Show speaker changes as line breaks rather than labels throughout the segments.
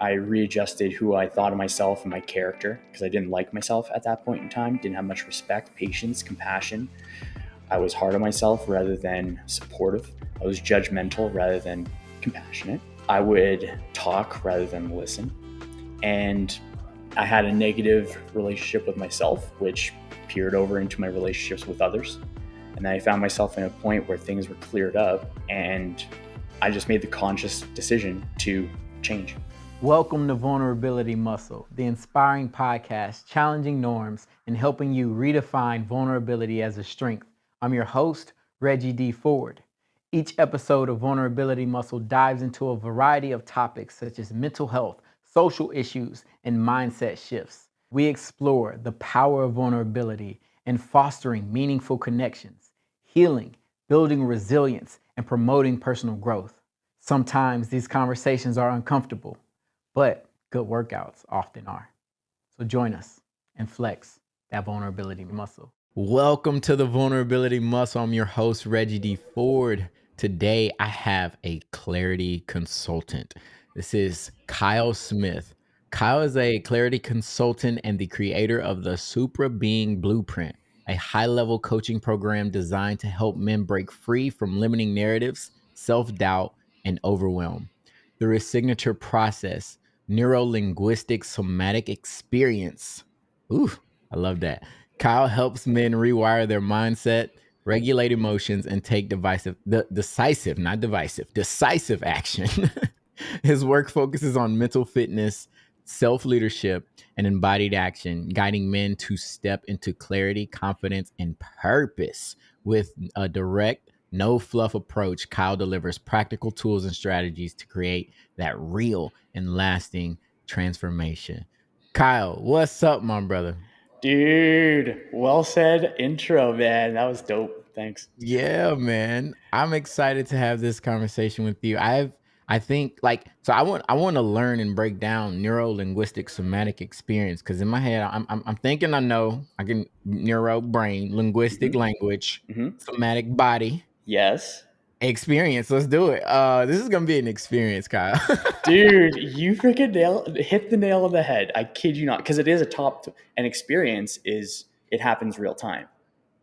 I readjusted who I thought of myself and my character, because I didn't like myself at that point in time, didn't have much respect, patience, compassion. I was hard on myself rather than supportive. I was judgmental rather than compassionate. I would talk rather than listen. And I had a negative relationship with myself, which peered over into my relationships with others. And then I found myself in a point where things were cleared up, and I just made the conscious decision to change.
Welcome to Vulnerability Muscle, the inspiring podcast challenging norms and helping you redefine vulnerability as a strength. I'm your host, Reggie D. Ford. Each episode of Vulnerability Muscle dives into a variety of topics such as mental health, social issues, and mindset shifts. We explore the power of vulnerability and fostering meaningful connections, healing, building resilience, and promoting personal growth. Sometimes these conversations are uncomfortable, but good workouts often are. So join us and flex that vulnerability muscle. Welcome to the Vulnerability Muscle. I'm your host, Reggie D. Ford. Today, I have a clarity consultant. This is Kyle Smith. Kyle is a clarity consultant and the creator of the Supra Being Blueprint, a high-level coaching program designed to help men break free from limiting narratives, self-doubt, and overwhelm. Through his signature process, Neuro-Linguistic Somatic Experience. Ooh, I love that. Kyle helps men rewire their mindset, regulate emotions, and take decisive action. His work focuses on mental fitness, self-leadership, and embodied action, guiding men to step into clarity, confidence, and purpose. With a direct, no fluff approach, Kyle delivers practical tools and strategies to create that real and lasting transformation. Kyle, what's up, my brother?
Dude, well said intro, man. That was dope. Thanks.
Yeah, man. I'm excited to have this conversation with you. I want to learn and break down neuro-linguistic somatic experience, because in my head I'm thinking I know I can neuro brain, linguistic language, somatic body.
Yes.
Experience. Let's do it. This is gonna be an experience, Kyle.
Dude, you freaking hit the nail on the head. I kid you not, because it is an experience it happens real time.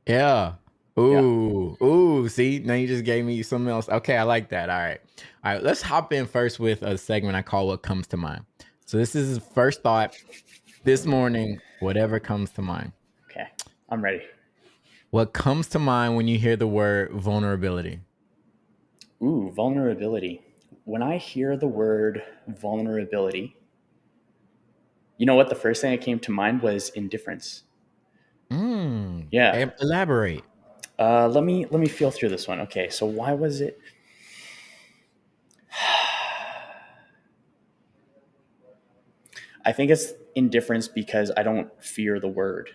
Yeah.
Yeah.
Ooh. See, now you just gave me something else. Okay, I like that. All right. Let's hop in first with a segment I call "What Comes to Mind." So this is his first thought this morning. Whatever comes to mind.
Okay, I'm ready.
What comes to mind when you hear the word vulnerability?
Ooh, vulnerability. When I hear the word vulnerability, you know what? The first thing that came to mind was indifference. Yeah.
Elaborate.
Let me feel through this one. Okay, so why was it? I think it's indifference because I don't fear the word.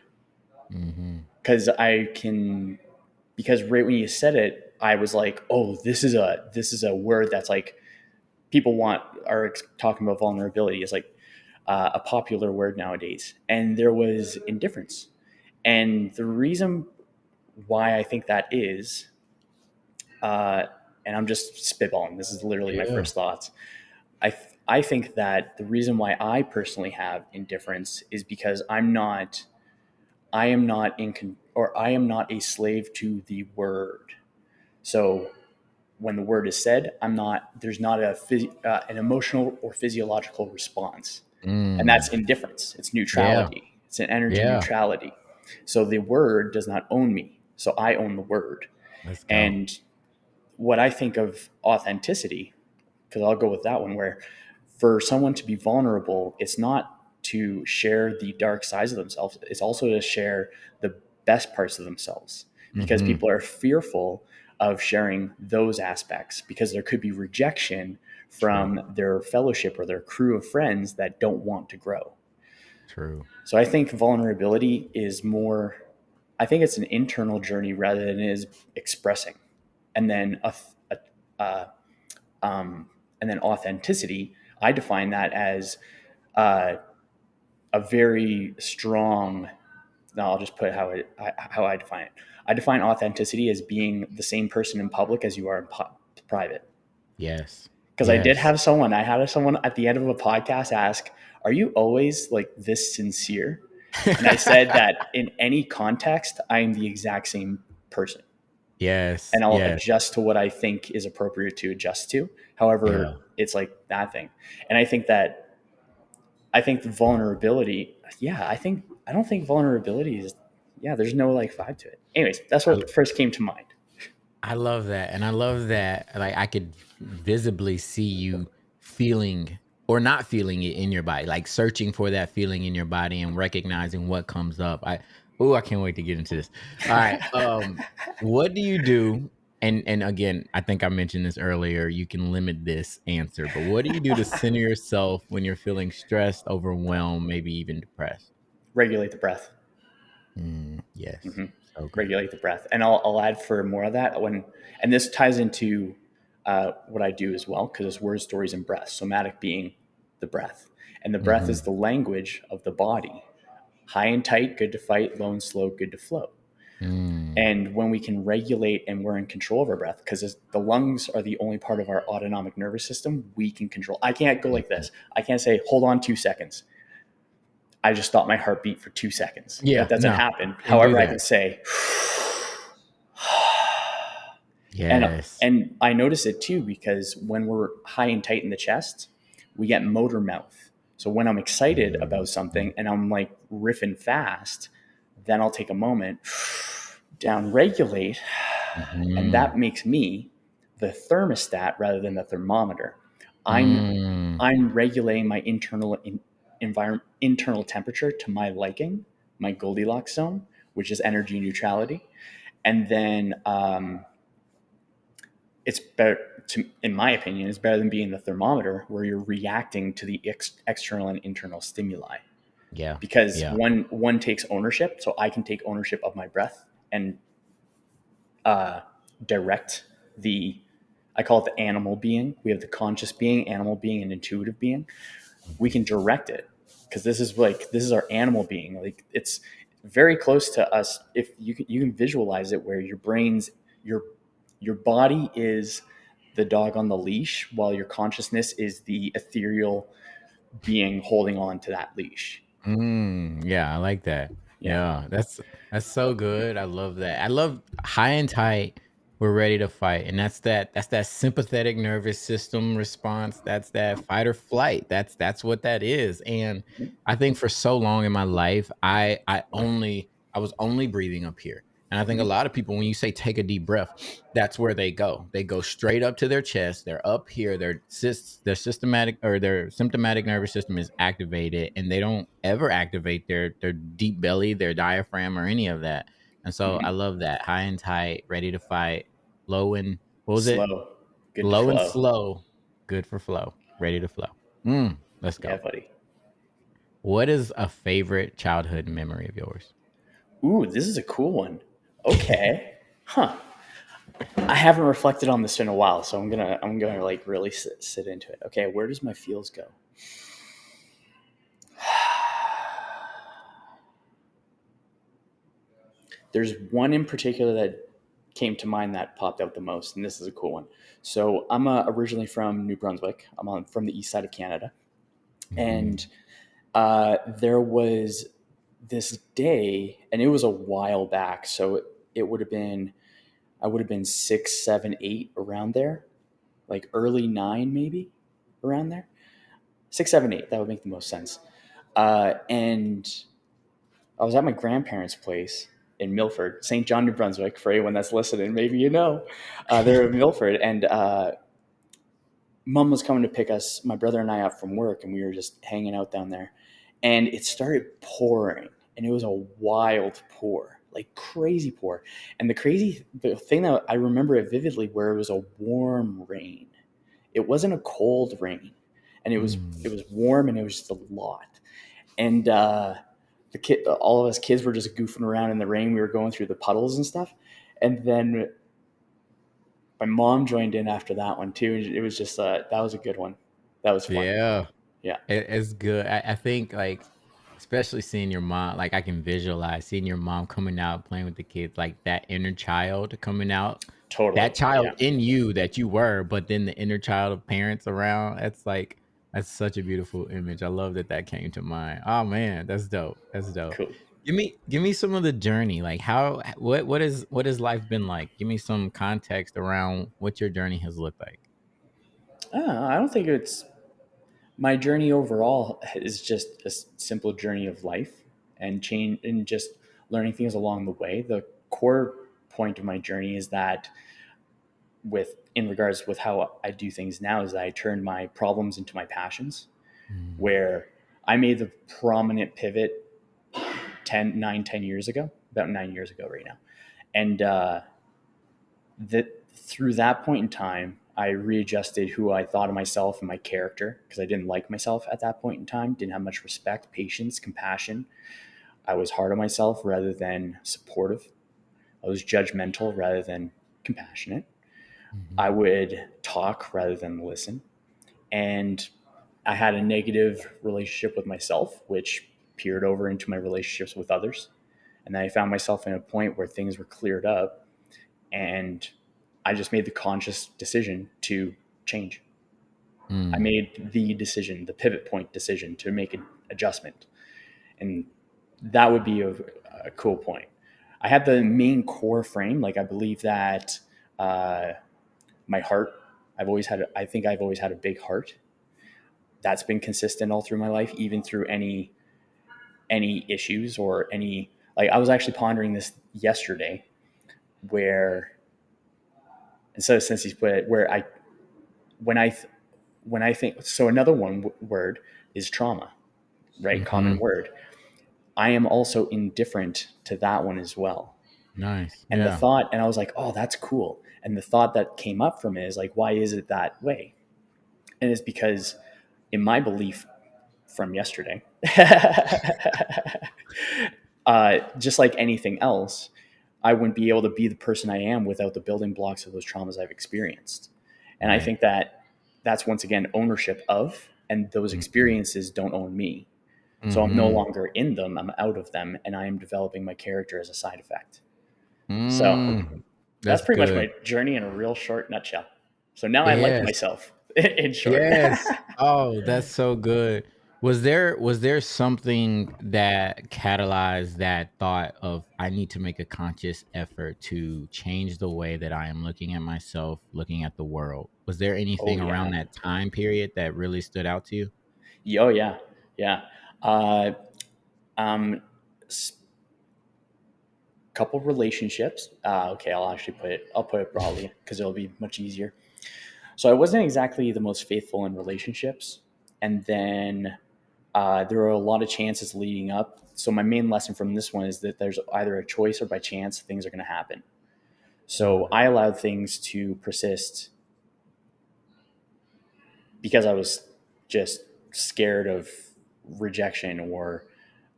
Because because right when you said it, I was like, oh, this is a word that's like people are talking about vulnerability. It's like a popular word nowadays, and there was indifference, and the reason why I think that is, and I'm just spitballing. This is literally my first thoughts. I think that the reason why I personally have indifference is because I am not a slave to the word. So when the word is said, there's not an emotional or physiological response. And that's indifference. It's neutrality.
Yeah.
It's an energy neutrality. So the word does not own me. So I own the word.
Let's go.
And what I think of authenticity, because I'll go with that one, where for someone to be vulnerable, it's not to share the dark sides of themselves. It's also to share the best parts of themselves, because people are fearful of sharing those aspects because there could be rejection from their fellowship or their crew of friends that don't want to grow.
True.
So I think vulnerability is more, I think it's an internal journey rather than it is expressing. And then authenticity, I define that as a very strong. Now I'll just put how I define it. I define authenticity as being the same person in public as you are in private.
Yes.
Because I did
Yes.
have someone, I had someone at the end of a podcast ask, "Are you always like this sincere?" And I said that in any context, I am the exact same person.
Yes.
And I'll
Yes.
adjust to what I think is appropriate to adjust to.
Yeah.
However, it's like that thing. And I think the vulnerability, yeah, I don't think vulnerability is, yeah, there's no like vibe to it. Anyways, that's
I,
what first came to mind.
I love that. And I love that like I could visibly see you feeling or not feeling it in your body, like searching for that feeling in your body and recognizing what comes up. I can't wait to get into this. All right. What do you do? And again, I think I mentioned this earlier. You can limit this answer, but what do you do to center yourself when you're feeling stressed, overwhelmed, maybe even depressed?
Regulate the breath.
Yes.
Hmm.
So good.
Regulate the breath. And I'll add for more of that and this ties into what I do as well, because it's words, stories, and breath. Somatic being the breath. And the breath
Hmm.
is the language of the body. High and tight, good to fight. Low and slow, good to flow.
Mm.
And when we can regulate and we're in control of our breath, because the lungs are the only part of our autonomic nervous system we can control. I can't go like this. I can't say, hold on 2 seconds. I just stopped my heartbeat for 2 seconds. That
Yeah,
doesn't
no,
happen.
can do
However, I
that.
can say, and
Yes.
and I notice it too, because when we're high and tight in the chest, we get motor mouth. So when I'm excited about something and I'm like riffing fast, then I'll take a moment, down regulate, and
Mhm.
that makes me the thermostat rather than the thermometer. I'm
Mm.
I'm regulating my internal temperature to my liking, my Goldilocks zone, which is energy neutrality, and then it's better to, in my opinion, is better than being the thermometer where you're reacting to the external and internal stimuli,
Yeah.
because
Yeah.
one takes ownership. So I can take ownership of my breath and direct the, I call it the animal being. We have the conscious being, animal being, and intuitive being. We can direct it, because this is our animal being. Like, it's very close to us. If you can visualize it, where your brain's your body is the dog on the leash, while your consciousness is the ethereal being holding on to that leash.
Yeah, I like that.
Yeah.
Yeah, that's so good. I love that. I love high and tight. We're ready to fight, and that's that sympathetic nervous system response. That's that fight or flight. That's what that is. And I think for so long in my life, I was only breathing up here. And I think a
Mhm.
lot of people, when you say take a deep breath, that's where they go. They go straight up to their chest. They're up here. Their systematic or their symptomatic nervous system is activated, and they don't ever activate their deep belly, their diaphragm, or any of that. And so I
Mhm.
love that high and tight, ready to fight, low and what was it?
Slow, good to
Low and
flow.
slow, good for flow, ready to flow. Let's
Yeah,
go.
buddy.
What is a favorite childhood memory of yours?
Ooh, this is a cool one. Okay. Huh. I haven't reflected on this in a while, so I'm gonna like really sit into it. Okay, where does my feels go? There's one in particular that came to mind that popped out the most, and this is a cool one. So I'm originally from New Brunswick. From the east side of Canada, and
Mhm.
there was this day, and it was a while back. So it would have been, I would have been 6, 7, 8, around there, like early 9 maybe, around there. 6, 7, 8. That would make the most sense. And I was at my grandparents' place in Milford, St. John, New Brunswick. For anyone that's listening, maybe you know, they're in Milford, and Mom was coming to pick us, my brother and I, up from work, and we were just hanging out down there, and it started pouring, and it was a wild pour, like crazy pour, and the thing that I remember it vividly, where it was a warm rain. It wasn't a cold rain, and
Mm.
it was warm, and it was just a lot, and all of us kids were just goofing around in the rain. We were going through the puddles and stuff, and then my mom joined in after that one too. It was just that was a good one. That was fun.
Yeah.
Yeah.
It's good. I think like especially seeing your mom, like I can visualize seeing your mom coming out playing with the kids, like that inner child coming out
Totally.
that child
Yeah.
in you that you were, but then the inner child of parents around. That's such a beautiful image. I love that came to mind. Oh man, that's dope. That's dope.
Cool.
Give me some of the journey. Like how what has life been like? Give me some context around what your journey has looked like.
I don't think it's my journey overall is just a simple journey of life and change and just learning things along the way. The core point of my journey is that with in regards with how I do things now is that I turn my problems into my passions,
Mm,
where I made the prominent pivot 10 years ago, about 9 years ago right now. And that through that point in time, I readjusted who I thought of myself and my character because I didn't like myself at that point in time, didn't have much respect, patience, compassion. I was hard on myself rather than supportive. I was judgmental rather than compassionate. I
mhm,
would talk rather than listen. And I had a negative relationship with myself, which peered over into my relationships with others. And then I found myself in a point where things were cleared up and I just made the conscious decision to change. I
mm,
made the decision, the pivot point decision to make an adjustment. And that would be a cool point. I had the main core frame. Like I believe that uh, my heart, I think I've always had a big heart. That's been consistent all through my life, even through any issues or any, like I was actually pondering this yesterday where, and so since he's put it, where when I, when I think, so another word is trauma, right? Common
mhm.
word. I am also indifferent to that one as well.
Nice.
And the
Yeah.
thought, and I was like, oh, that's cool. And the thought that came up from it is like, why is it that way? And it's because in my belief from yesterday, just like anything else, I wouldn't be able to be the person I am without the building blocks of those traumas I've experienced. And I
Right.
think that that's once again ownership of, and those
Mhm,
experiences don't own me. So I'm no
mhm.
longer in them, I'm out of them, and I am developing my character as a side effect. So that's
That's
pretty much
good.
my journey in a real short nutshell. So now I like
Yes.
myself in short.
Yes. Oh, that's so good. Was there something that catalyzed that thought of I need to make a conscious effort to change the way that I am looking at myself, looking at the world? Was there
Oh
anything
yeah.
around that time period that really stood out to you?
Oh yeah. Yeah. Uh, um, couple relationships. Okay, I'll put it broadly because it'll be much easier. So I wasn't exactly the most faithful in relationships, and then there were a lot of chances leading up. So my main lesson from this one is that there's either a choice or by chance things are going to happen. So
Mm,
I allowed things to persist because I was just scared of rejection, or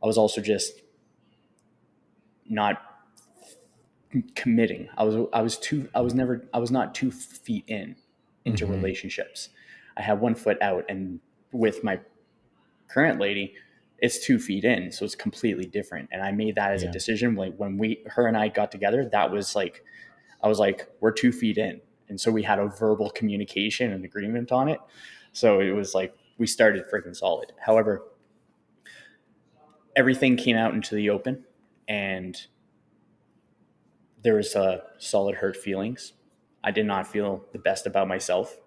I was also just not committing. I was not 2 feet into
mhm.
relationships. I had 1 foot out, and with my current lady, it's 2 feet in, so it's completely different. And I made that as a
Yeah.
decision. Like when her and I got together, that was like I was like, we're 2 feet in, and so we had a verbal communication and agreement on it. So it was like we started freaking solid. However, everything came out into the open, and there was solid hurt feelings. I did not feel the best about myself,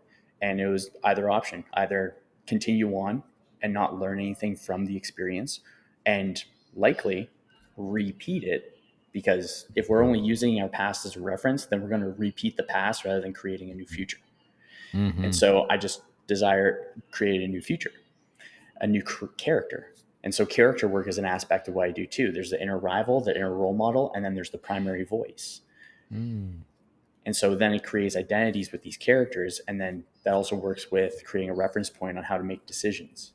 and it was either option: either continue on and not learn anything from the experience, and likely repeat it. Because if we're only using our past as a reference, then we're going to repeat the past rather than creating a new future. And
Mhm.
so I just desire create a new future, a new character. And so character work is an aspect of what I do too. There's the inner rival, the inner role model, and then there's the primary voice.
Mm.
And so then it creates identities with these characters. And then that also works with creating a reference point on how to make decisions.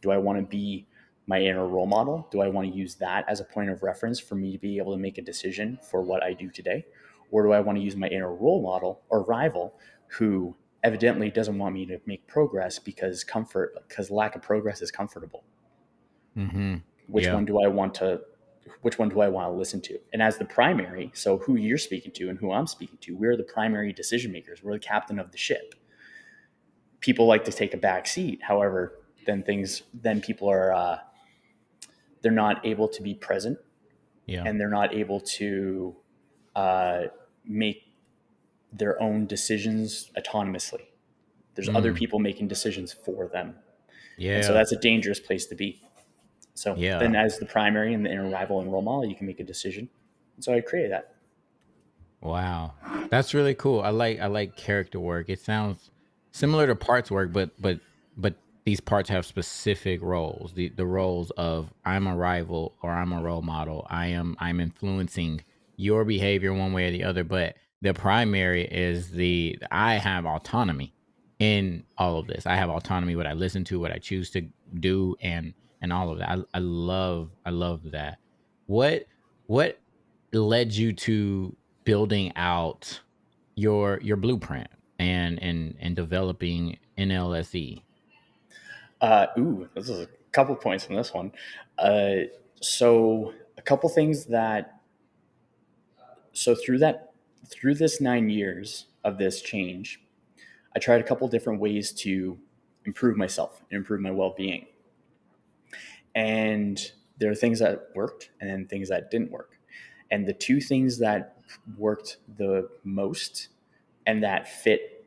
Do I want to be my inner role model? Do I want to use that as a point of reference for me to be able to make a decision for what I do today? Or do I want to use my inner role model or rival who evidently doesn't want me to make progress because lack of progress is comfortable?
Mhm.
Which
Yeah.
one do I want to which one do I want to listen to? And as the primary, so who you're speaking to and who I'm speaking to, we're the primary decision makers. We're the captain of the ship. People like to take a back seat. However, then people are, they're not able to be present, and they're not able to make their own decisions autonomously. There's other people making decisions for them. And so that's a dangerous place to be. So then as the primary and the inner rival and role model, you can make a decision. And so I created that.
Wow. That's really cool. I like character work. It sounds similar to parts work, but these parts have specific roles. The roles of I'm a rival or I'm a role model. I'm influencing your behavior one way or the other, but the primary is I have autonomy in all of this. I have autonomy what I listen to, what I choose to do, and all of that. I love that. What led you to building out your blueprint and developing NLSE?
This is a couple points on this one. So a couple things through this 9 years of this change, I tried a couple different ways to improve myself and improve my well-being. And there are things that worked and then things that didn't work. And the two things that worked the most and that fit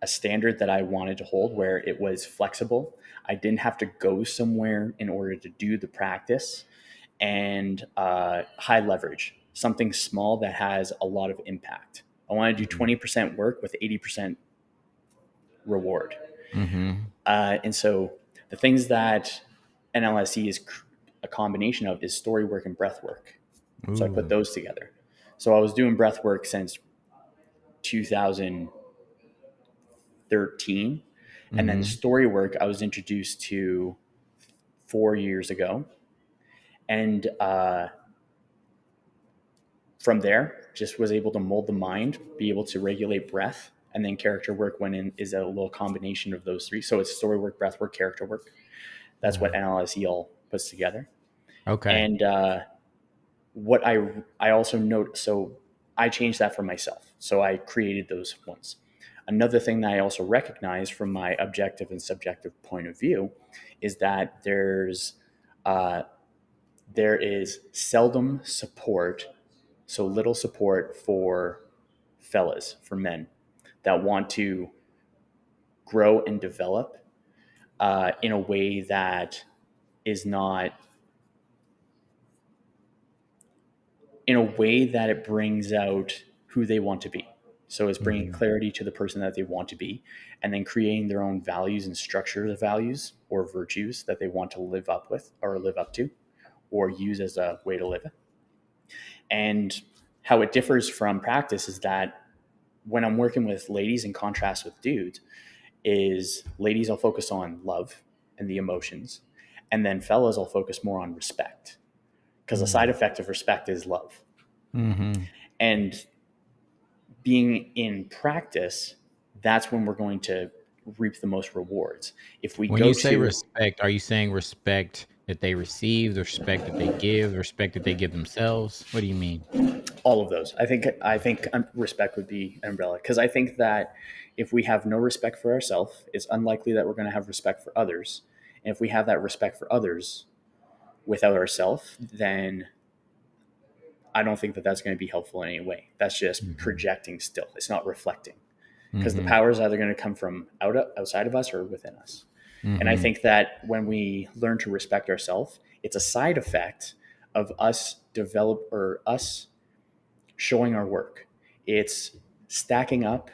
a standard that I wanted to hold, where it was flexible, I didn't have to go somewhere in order to do the practice, and high leverage, something small that has a lot of impact. I want to do 20% work with 80% reward. And so the things that NLSE is a combination of is story work and breath work. So I put those together. So I was doing breath work since 2013. And then story work I was introduced to 4 years ago. And from there, just was able to mold the mind, be able to regulate breath. And then character work went in, is a little combination of those three. So it's story work, breath work, character work. That's what NLSE all puts together.
Okay.
And what I also note, so I changed that for myself. So I created those ones. Another thing that I also recognize from my objective and subjective point of view is that there is seldom support, so little support for fellas, for men that want to grow and develop in a way that is not, in a way that it brings out who they want to be. So it's bringing clarity to the person that they want to be, and then creating their own values and structure the values or virtues that they want to live up with or live up to or use as a way to live it. And how it differs from practice is that when I'm working with ladies in contrast with dudes, is ladies will focus on love and the emotions, and then fellas will focus more on respect, because the side effect of respect is love. And being in practice, that's when we're going to reap the most rewards. If we
When you say respect, are you saying respect that they receive, the respect that they give, the respect that they give themselves? What do you mean?
all of those, I think respect would be an umbrella, because I think that if we have no respect for ourselves, it's unlikely that we're going to have respect for others. And if we have that respect for others without ourselves, then I don't think that that's going to be helpful in any way. That's just projecting still. It's not reflecting, because the power is either going to come from outside of us or within us. And I think that when we learn to respect ourselves, it's a side effect of us showing our work. It's stacking up.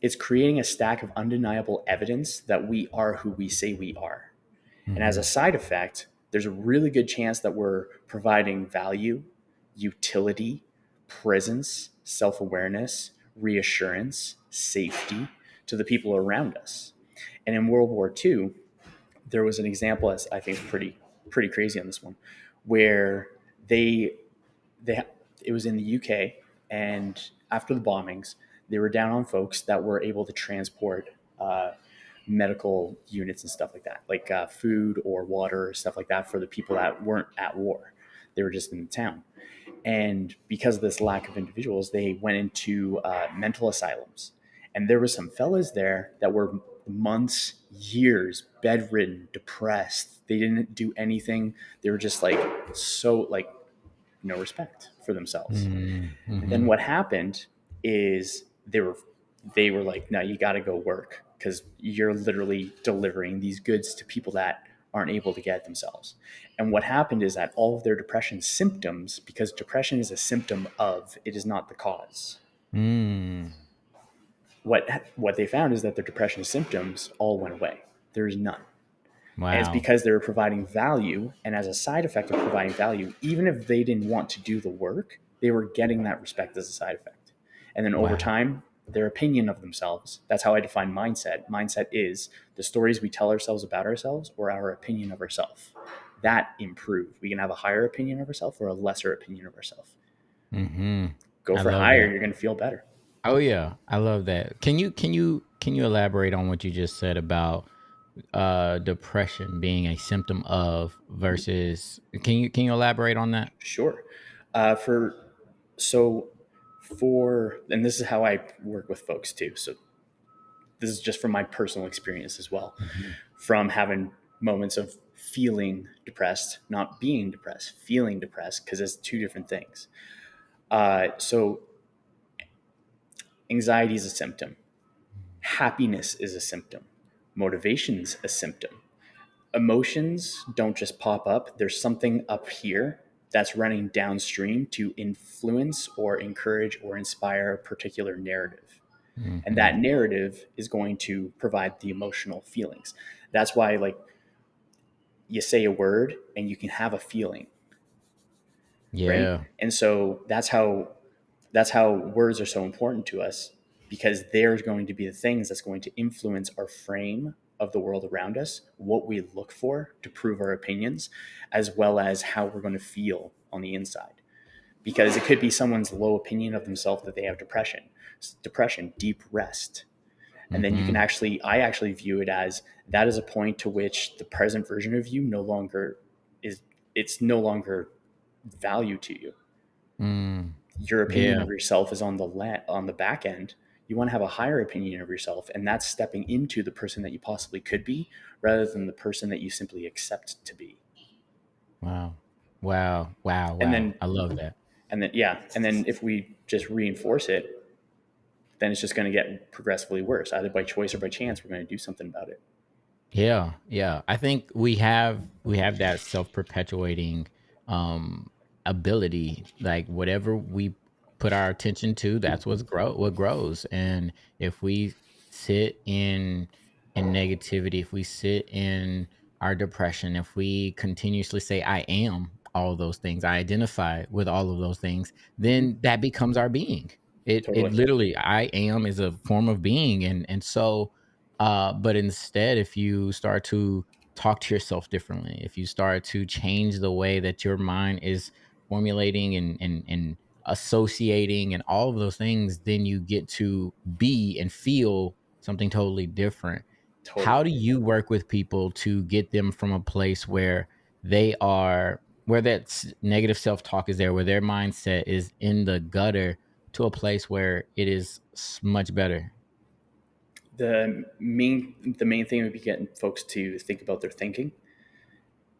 It's creating a stack of undeniable evidence that we are who we say we are. And as a side effect, there's a really good chance that we're providing value, utility, presence, self-awareness, reassurance, safety to the people around us. And in World War II, there was an example that's, I think, pretty crazy on this one, where it was in the UK, and after the bombings, they were down on folks that were able to transport medical units and stuff like that, like food or water or stuff like that for the people that weren't at war. They were just in the town. And because of this lack of individuals, they went into mental asylums. And there were some fellas there that were months, years, bedridden, depressed. They didn't do anything. They were just like, so like, no respect for themselves. And then
Mm-hmm.
what happened is they were like, no, you got to go work because you're literally delivering these goods to people that aren't able to get themselves. And what happened is that all of their depression symptoms, because depression is a symptom of, it is not the cause.
Mm.
What they found is that their depression symptoms all went away. There is none. And it's
Wow.
because they were providing value. And as a side effect of providing value, even if they didn't want to do the work, they were getting that respect as a side effect. And then over
Wow.
time, their opinion of themselves, that's how I define mindset. Mindset is the stories we tell ourselves about ourselves or our opinion of ourselves. That improved. We can have a higher opinion of ourselves or a lesser opinion of ourselves.
Mm-hmm.
Go
I
for
love
higher,
that.
you're going to feel better.
Oh yeah, I love that. Can you elaborate on what you just said about depression being a symptom of versus can you elaborate on that?
Sure. For so for and this is how I work with folks too. So this is just from my personal experience as well,
Mm-hmm.
from having moments of feeling depressed, not being depressed, feeling depressed, because it's two different things. So anxiety is a symptom, happiness is a symptom, motivation's a symptom. Emotions don't just pop up. There's something up here that's running downstream to influence or encourage or inspire a particular narrative. And
Mm-hmm.
that narrative is going to provide the emotional feelings. That's why, like, you say a word and you can have a feeling, right?
Yeah.
And so that's how words are so important to us, because they're going to be the things that's going to influence our frame of the world around us, what we look for to prove our opinions, as well as how we're going to feel on the inside. Because it could be someone's low opinion of themselves that they have depression, deep rest. And then you can
Mm-hmm.
I actually view it as that is a point to which the present version of you no longer is, it's no longer value to you.
Mm.
Your opinion
Yeah.
of yourself is on the back end. You want to have a higher opinion of yourself, and that's stepping into the person that you possibly could be rather than the person that you simply accept to be.
Wow. Wow. Wow.
And
Wow.
then
I love that.
and then if we just reinforce it, then it's just going to get progressively worse. Either by choice or by chance, we're going to do something about it.
Yeah, yeah. I think we have that self-perpetuating um ability. Like whatever we put our attention to, that's what grows. And if we sit in negativity, if we sit in our depression, if we continuously say I am all of those things, I identify with all of those things,
Mm-hmm.
then that becomes our being. It
Totally.
literally I am is a form of being, and so but instead, if you start to talk to yourself differently, if you start to change the way that your mind is formulating and associating and all of those things, then you get to be and feel something totally different. How
Totally.
do you work with people to get them from a place where where that negative self-talk is there, where their mindset is in the gutter, to a place where it is much better?
The main thing would be getting folks to think about their thinking,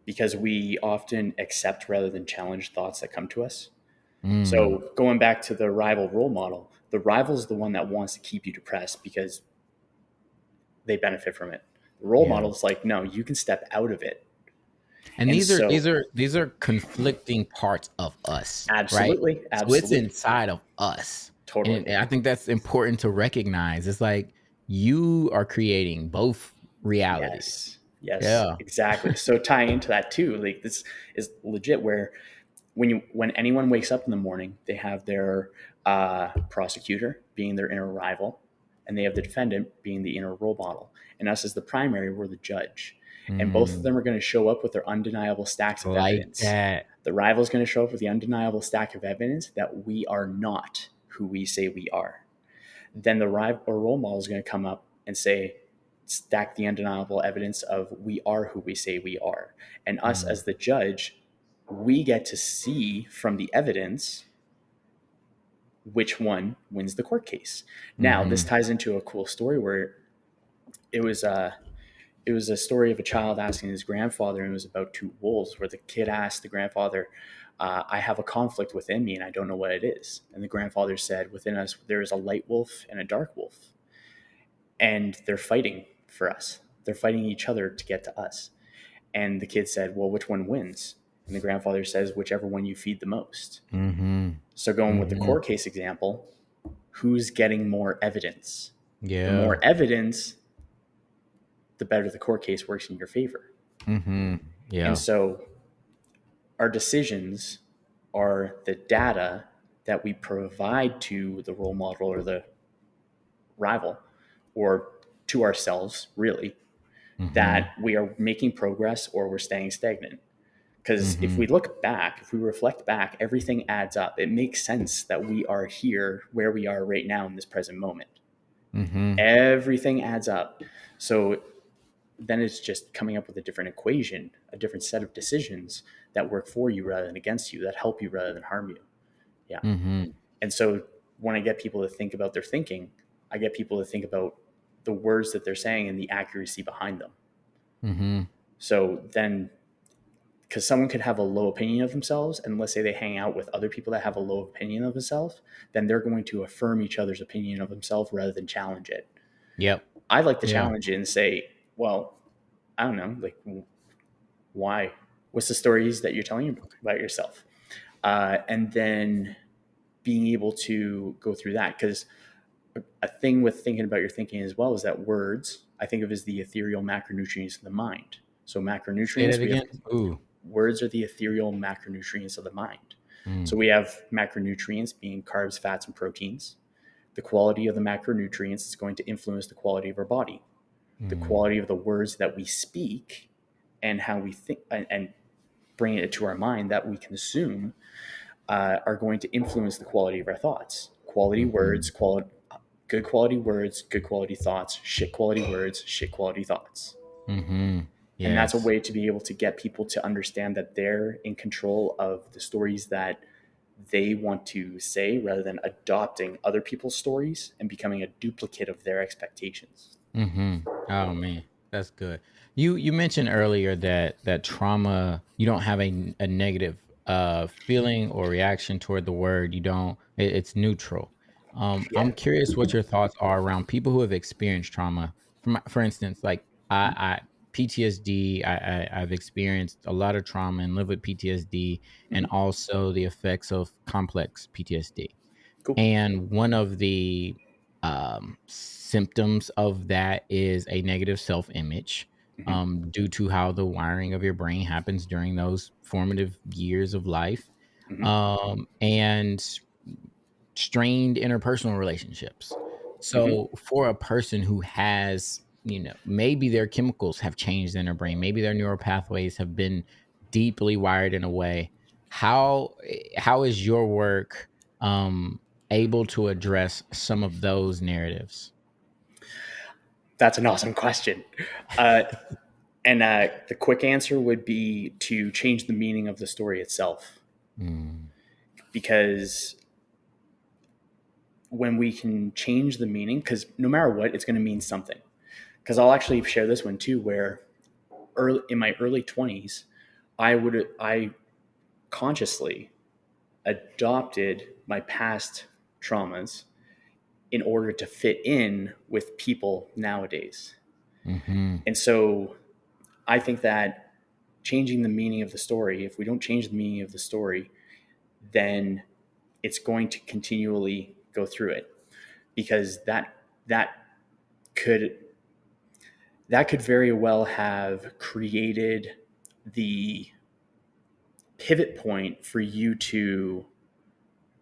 because we often accept rather than challenge thoughts that come to us.
Mm.
So going back to the rival role model, the rival is the one that wants to keep you depressed because they benefit from it. The role
Yeah.
model is like, no, you can step out of it.
And
And
these are
so,
conflicting parts of us, right?
absolutely,
So it's
absolutely,
inside of us.
totally.
And I think that's important to recognize. It's like you are creating both realities.
Yes, yes,
Yeah.
exactly. So tying into that too, like this is legit. Where when anyone wakes up in the morning, they have their prosecutor being their inner rival, and they have the defendant being the inner role model. And us as the primary, we're the judge. And both of
Mm,
them are going to show up with their undeniable stacks
I
of
like
evidence.
that.
The rival is going to show up with the undeniable stack of evidence that we are not who we say we are. Then the rival or role model is going to come up and say, stack the undeniable evidence of we are who we say we are. And us
Mm,
as the judge we get to see from the evidence which one wins the court case. Now, this ties into a cool story where it was a story of a child asking his grandfather, and it was about two wolves, where the kid asked the grandfather, I have a conflict within me and I don't know what it is. And the grandfather said, within us, there is a light wolf and a dark wolf. And they're fighting for us. They're fighting each other to get to us. And the kid said, well, which one wins? And the grandfather says, whichever one you feed the most. So going with the court case example, who's getting more evidence?
Yeah.
The more evidence, the better the court case works in your favor.
Yeah.
And so our decisions are the data that we provide to the role model or the rival, or to ourselves, really, that we are making progress or we're staying stagnant. Because if we look back, if we reflect back, everything adds up. It makes sense that we are here where we are right now in this present moment. Everything adds up. So then it's just coming up with a different equation, a different set of decisions that work for you rather than against you, that help you rather than harm you. Yeah. And so when I get people to think about their thinking, I get people to think about the words that they're saying and the accuracy behind them. So then, because someone could have a low opinion of themselves, and let's say they hang out with other people that have a low opinion of themselves, then they're going to affirm each other's opinion of themselves rather than challenge it.
Yep.
I like to challenge it and say, well, I don't know, like, why? What's the stories that you're telling about yourself? And then being able to go through that. Because a thing with thinking about your thinking as well is that words, I think of as the ethereal macronutrients of the mind. So macronutrients,
Say that again?
Words are the ethereal macronutrients of the mind. So we have macronutrients being carbs, fats, and proteins. The quality of the macronutrients is going to influence the quality of our body. The quality of the words that we speak and how we think and bring it to our mind that we consume are going to influence the quality of our thoughts. Quality words, good quality words, good quality thoughts, shit quality words, shit quality thoughts. And that's a way to be able to get people to understand that they're in control of the stories that they want to say, rather than adopting other people's stories and becoming a duplicate of their expectations.
Oh man, that's good. You mentioned earlier that trauma, you don't have a negative feeling or reaction toward the word. You don't. It's neutral. I'm curious what your thoughts are around people who have experienced trauma. For instance, like I PTSD. I've experienced a lot of trauma and live with PTSD, and also the effects of complex PTSD.
Cool.
And one of the symptoms of that is a negative self-image, due to how the wiring of your brain happens during those formative years of life, and strained interpersonal relationships. So for a person who has, maybe their chemicals have changed in their brain, maybe their neural pathways have been deeply wired in a way, how is your work able to address some of those narratives?
That's an awesome question. And the quick answer would be to change the meaning of the story itself. Because when we can change the meaning, because no matter what, it's going to mean something. Because I'll actually share this one too, where in my early 20s, I consciously adopted my past traumas in order to fit in with people nowadays. And so I think that changing the meaning of the story, if we don't change the meaning of the story, then it's going to continually go through it, because that could very well have created the pivot point for you to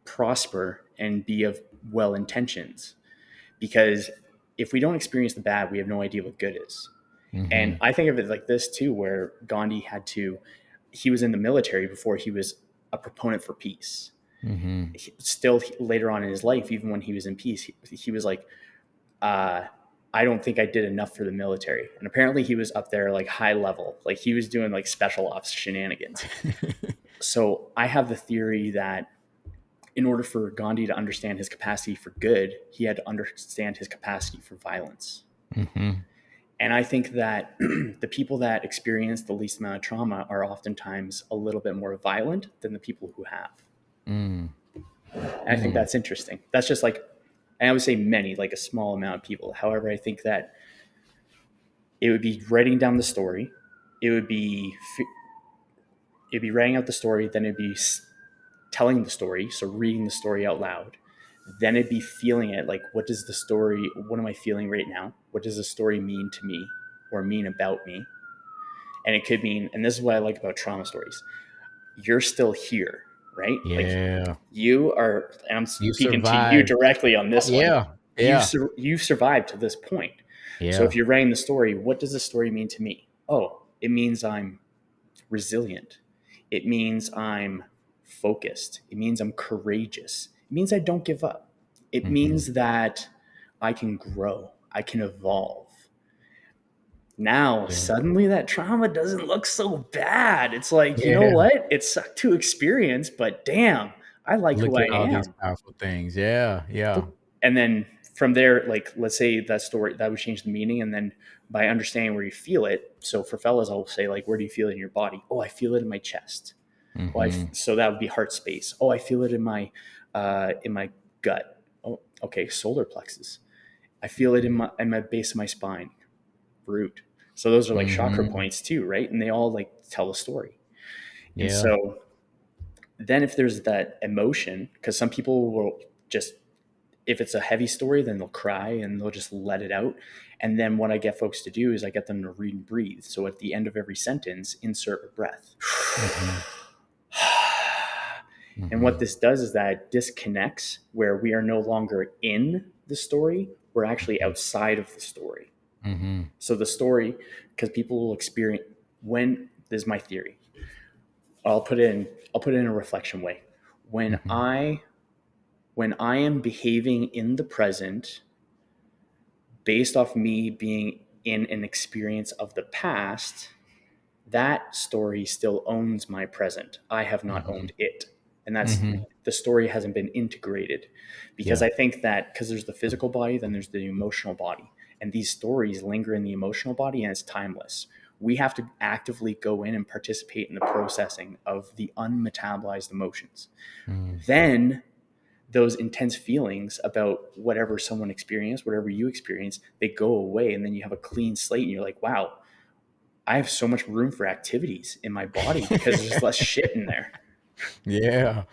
prosper and be of well intentions. Because if we don't experience the bad, we have no idea what good is. And I think of it like this too, where Gandhi he was in the military before he was a proponent for peace. Still later on in his life, even when he was in peace, he was like, I don't think I did enough for the military. And apparently he was up there like high level, like he was doing like special ops shenanigans. So I have the theory that in order for Gandhi to understand his capacity for good, he had to understand his capacity for violence.
Mm-hmm.
And I think that the people that experience the least amount of trauma are oftentimes a little bit more violent than the people who have.
Mm.
And I think that's interesting. That's just like, and I would say many, like a small amount of people. However, I think that it would be writing down the story. It'd be writing out the story. Then it'd be telling the story. So reading the story out loud. Then it'd be feeling it. Like, what does the story, what am I feeling right now? What does the story mean to me or mean about me? And it could mean, and this is what I like about trauma stories. You're still here, right? Like
Yeah.
you are, and I'm
You
speaking to you
survived.
directly on this one.
Yeah. Yeah.
You've survived to this point. So
Yeah.
if you're writing the story, what does the story mean to me? Oh, it means I'm resilient. It means I'm focused. It means I'm courageous. It means I don't give up. It
Mm-hmm.
means that I can grow. I can evolve. Now, suddenly that trauma doesn't look so bad. It's like, you know what? It sucked to experience, but damn, I like
Look
who I
at all these
am.
powerful things. Yeah. Yeah.
And then from there, like, let's say that story, that would change the meaning. And then by understanding where you feel it. So for fellas, I'll say, like, where do you feel it in your body? Oh, I feel it in my chest.
Mm-hmm.
So that would be heart space. Oh, I feel it in my gut. Oh, okay. Solar plexus. I feel it in my base of my spine. Root. So those are like chakra points too, right? And they all like tell a story.
Yeah.
And so then if there's that emotion, because some people will just, if it's a heavy story, then they'll cry and they'll just let it out. And then what I get folks to do is I get them to read and breathe. So at the end of every sentence, insert a breath. And what this does is that it disconnects where we are no longer in the story. We're actually outside of the story.
Mm-hmm.
So the story, because people will experience, when, this is my theory. I'll put it in a reflection way. When I am behaving in the present based off me being in an experience of the past, that story still owns my present. I have not owned it. And that's the story hasn't been integrated, because I think that because there's the physical body, then there's the emotional body, and these stories linger in the emotional body and it's timeless. We have to actively go in and participate in the processing of the unmetabolized emotions. Then those intense feelings about whatever someone experienced, whatever you experience, they go away, and then you have a clean slate and you're like, wow, I have so much room for activities in my body because there's less shit in there.
Yeah.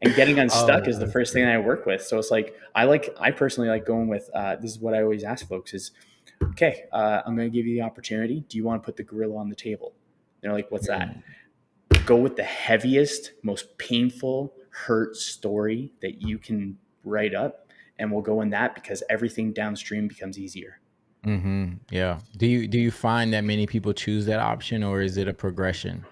And getting unstuck is the first thing that I work with. So it's like, I personally like going with, this is what I always ask folks is, okay, I'm going to give you the opportunity. Do you want to put the gorilla on the table? They're like, what's that? Go with the heaviest, most painful, hurt story that you can write up. And we'll go in that, because everything downstream becomes easier.
Yeah. Do you find that many people choose that option, or is it a progression?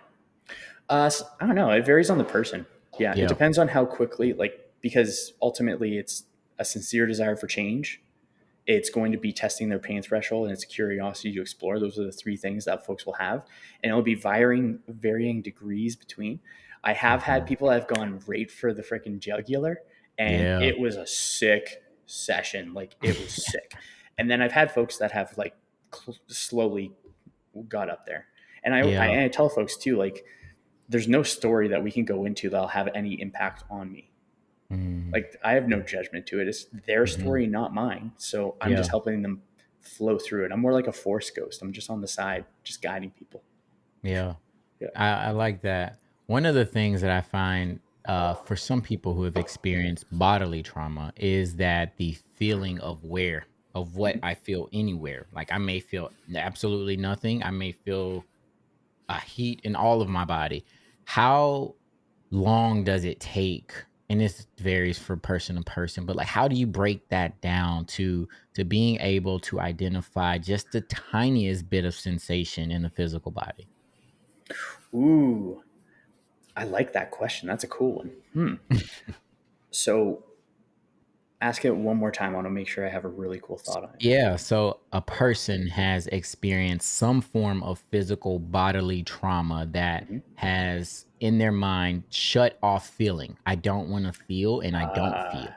I don't know. It varies on the person. Yeah. It depends on how quickly, like, because ultimately it's a sincere desire for change. It's going to be testing their pain threshold, and it's curiosity to explore. Those are the three things that folks will have. And it'll be varying degrees between. I have had people that have gone right for the freaking jugular, and it was a sick session. Like, it was sick. And then I've had folks that have like slowly got up there. And I tell folks too, like, there's no story that we can go into that'll have any impact on me. Like, I have no judgment to it. It's their story, not mine. So I'm just helping them flow through it. I'm more like a force ghost. I'm just on the side, just guiding people.
Yeah. I like that. One of the things that I find for some people who have experienced bodily trauma is that the feeling of what I feel anywhere. Like, I may feel absolutely nothing. I may feel a heat in all of my body. How long does it take? And this varies for person to person, but like, how do you break that down to being able to identify just the tiniest bit of sensation in the physical body?
Ooh, I like that question. That's a cool one. So Ask it one more time. I want to make sure I have a really cool thought on it.
Yeah, so a person has experienced some form of physical bodily trauma that
Mm-hmm.
has in their mind shut off feeling. I don't want to feel and I don't feel.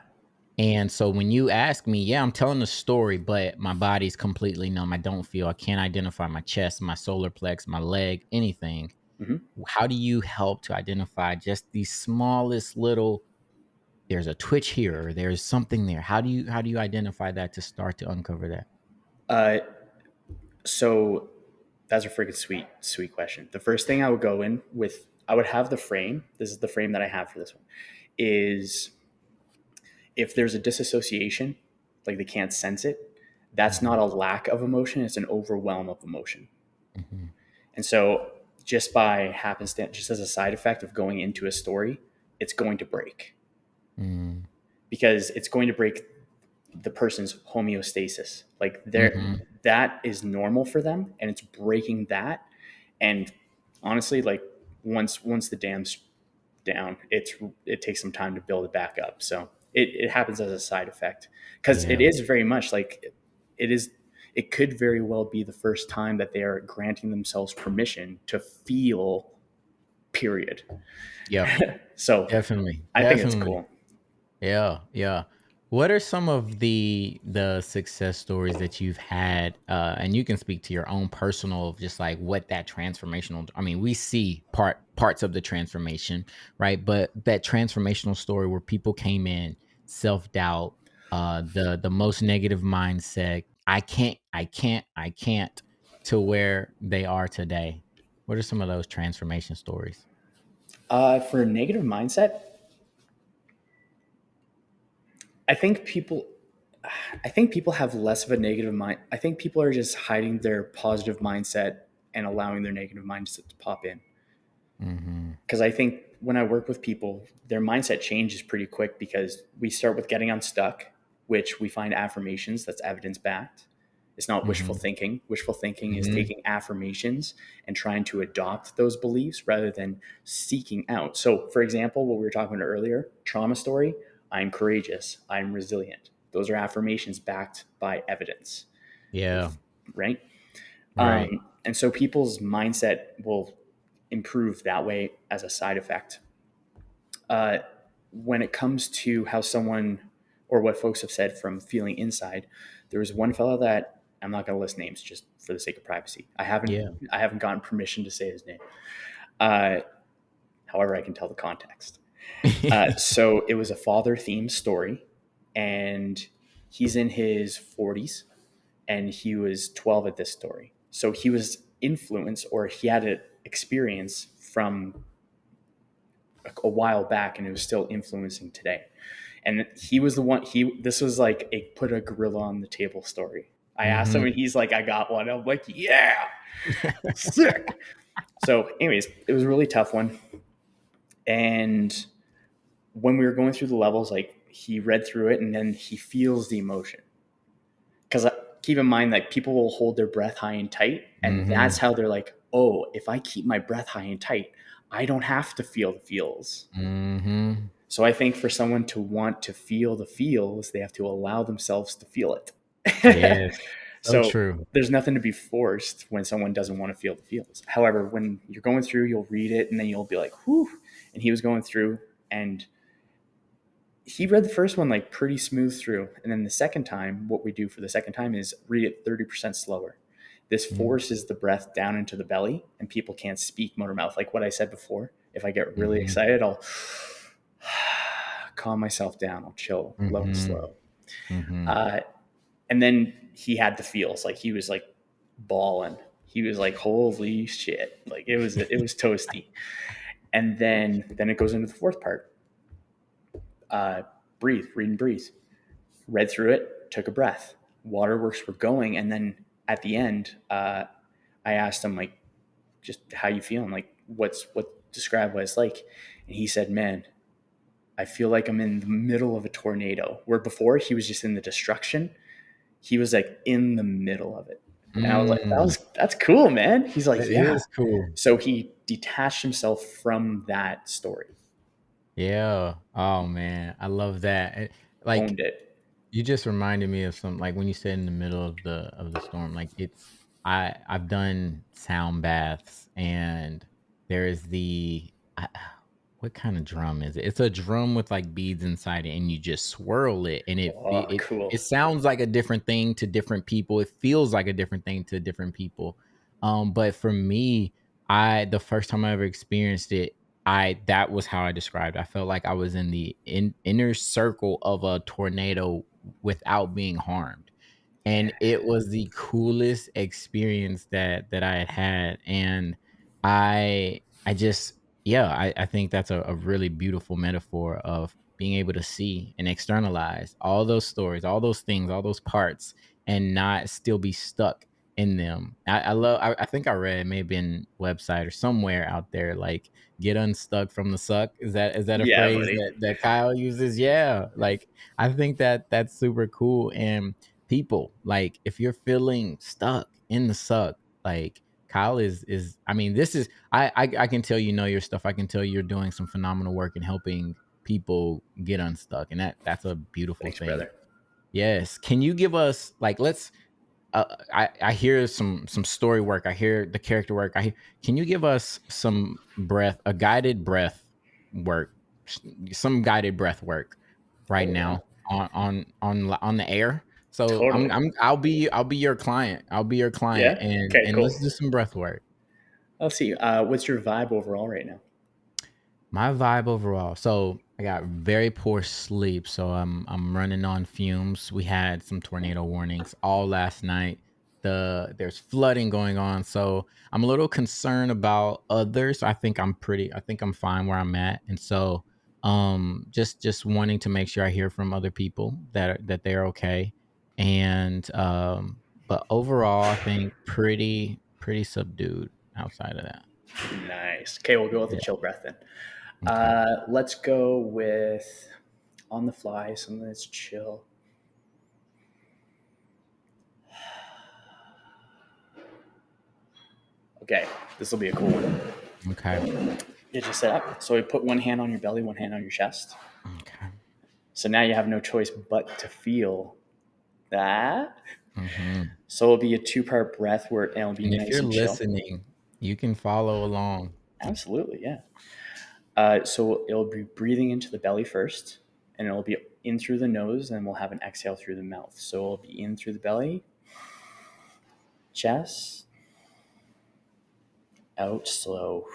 And so when you ask me, yeah, I'm telling a story, but my body's completely numb. I don't feel. I can't identify my chest, my solar plex, my leg, anything.
Mm-hmm.
How do you help to identify just the smallest little, there's a twitch here or there's something there? How do you identify that to start to uncover that?
So that's a freaking sweet question. The first thing I would go in with, I would have the frame. This is the frame that I have for this one. Is if there's a disassociation, like they can't sense it, that's not a lack of emotion, it's an overwhelm of emotion.
Mm-hmm.
And so just by happenstance, just as a side effect of going into a story, it's going to break.
Mm.
Because it's going to break the person's homeostasis. Like
Mm-hmm.
that is normal for them, and it's breaking that. And honestly, like once the dam's down, it takes some time to build it back up. So it happens as a side effect, because it
Yeah.
is very much like it could very well be the first time that they are granting themselves permission to feel, period.
Yep.
So
Definitely.
I think it's
Definitely.
cool.
Yeah. Yeah. What are some of the success stories that you've had? And you can speak to your own personal, just like what that transformational. I mean, we see parts of the transformation, right? But that transformational story where people came in, self-doubt, the most negative mindset, I can't, to where they are today. What are some of those transformation stories?
For a negative mindset, I think people I think people have less of a negative mind. I think people are just hiding their positive mindset and allowing their negative mindset to pop in.
Mm-hmm.
Because I think when I work with people, their mindset changes pretty quick, because we start with getting unstuck, which we find affirmations, that's evidence backed. It's not wishful
Mm-hmm.
thinking. Wishful thinking is
Mm-hmm.
taking affirmations and trying to adopt those beliefs rather than seeking out. So, for example, what we were talking about earlier, trauma story, I'm courageous, I'm resilient. Those are affirmations backed by evidence,
Yeah.
right?
Right.
And so people's mindset will improve that way as a side effect. When it comes to how someone, or what folks have said from feeling inside, there was one fellow that I'm not going to list names just for the sake of privacy. I
Yeah.
haven't gotten permission to say his name. Uh, However, I can tell the context. So it was a father themed story, and he's in his 40s, and he was 12 at this story. So he was influenced, or he had an experience from a while back, and it was still influencing today. And he was the one. This was like a put a gorilla on the table story. I asked him,
Mm-hmm.
and he's like, "I got one." I'm like, "Yeah, sick." So, anyways, it was a really tough one. And when we were going through the levels, like he read through it, and then he feels the emotion. Because keep in mind that people will hold their breath high and tight, and
Mm-hmm.
that's how they're like, "Oh, if I keep my breath high and tight, I don't have to feel the feels."
Mm-hmm.
So I think for someone to want to feel the feels, they have to allow themselves to feel it.
Yes. So
So
true.
there's nothing to be forced when someone doesn't want to feel the feels. However, when you're going through, you'll read it and then you'll be like, whew. And he was going through, and he read the first one like pretty smooth through. And then the second time, what we do for the second time is read it 30% slower. This
Mm-hmm.
forces the breath down into the belly, and people can't speak motor mouth. Like what I said before, if I get really
Mm-hmm.
excited, I'll calm myself down. I'll chill low and
Mm-hmm.
slow.
Mm-hmm.
Uh, and then he had the feels, like he was like bawling. He was like, holy shit. Like it was toasty. And then it goes into the fourth part. Read and breathe. Read through it, took a breath. Waterworks were going. And then at the end, I asked him, like, just how you feeling? Like, describe what it's like. And he said, man, I feel like I'm in the middle of a tornado, where before he was just in the destruction. He was like in the middle of it. And I was like,
Mm.
that's cool, man. He's like,
That
yeah.
is cool.
So he detached himself from that story,
Yeah. Oh man, I love that. Like
owned it.
You just reminded me of some, like when you said in the middle of the storm, like I've done sound baths, and there is what kind of drum is it? It's a drum with like beads inside it, and you just swirl it, and
Oh, cool.
it sounds like a different thing to different people. It feels like a different thing to different people. But for me, the first time I ever experienced it, that was how I described it. I felt like I was in the inner circle of a tornado without being harmed, and it was the coolest experience that I had. And I just, yeah, I think that's a really beautiful metaphor of being able to see and externalize all those stories, all those things, all those parts, and not still be stuck in them. I think I read, maybe in website or somewhere out there, like, get unstuck from the suck. Is that a
Yeah,
phrase
buddy.
that Kyle uses? Yeah, like, I think that's super cool. And people, like, if you're feeling stuck in the suck, like, Kyle is I mean, this is I can tell you know your stuff. I can tell you're doing some phenomenal work in helping people get unstuck, and that's a beautiful
Thanks,
thing.
brother.
Yes. Can you give us, like, let's I hear some story work. I hear the character work. Can you give us a guided breath work, some guided breath work right
Oh yeah,
now on the air? So
totally.
I'll be your client. I'll be your client,
Yeah. Okay,
and let's
cool.
do some breath work.
Let's see. What's your vibe overall right now?
My vibe overall. So I got very poor sleep, so I'm running on fumes. We had some tornado warnings all last night. There's flooding going on, so I'm a little concerned about others. I think I'm fine where I'm at. And so just wanting to make sure I hear from other people that they're okay. And but overall, I think pretty subdued outside of that.
Nice. Okay, we'll go with the
Yeah.
chill breath then.
Okay.
Let's go with on the fly, something that's chill. Okay, this will be a cool one.
Okay.
Get you set up. So we put one hand on your belly, one hand on your chest.
Okay.
So now you have no choice but to feel that.
Mm-hmm.
So it'll be a two-part breath where it'll be
And if
nice
you're
and chill.
listening, you can follow along.
Absolutely, yeah. So it'll be breathing into the belly first, and it'll be in through the nose, and we'll have an exhale through the mouth. So it'll be in through the belly, chest, out slow.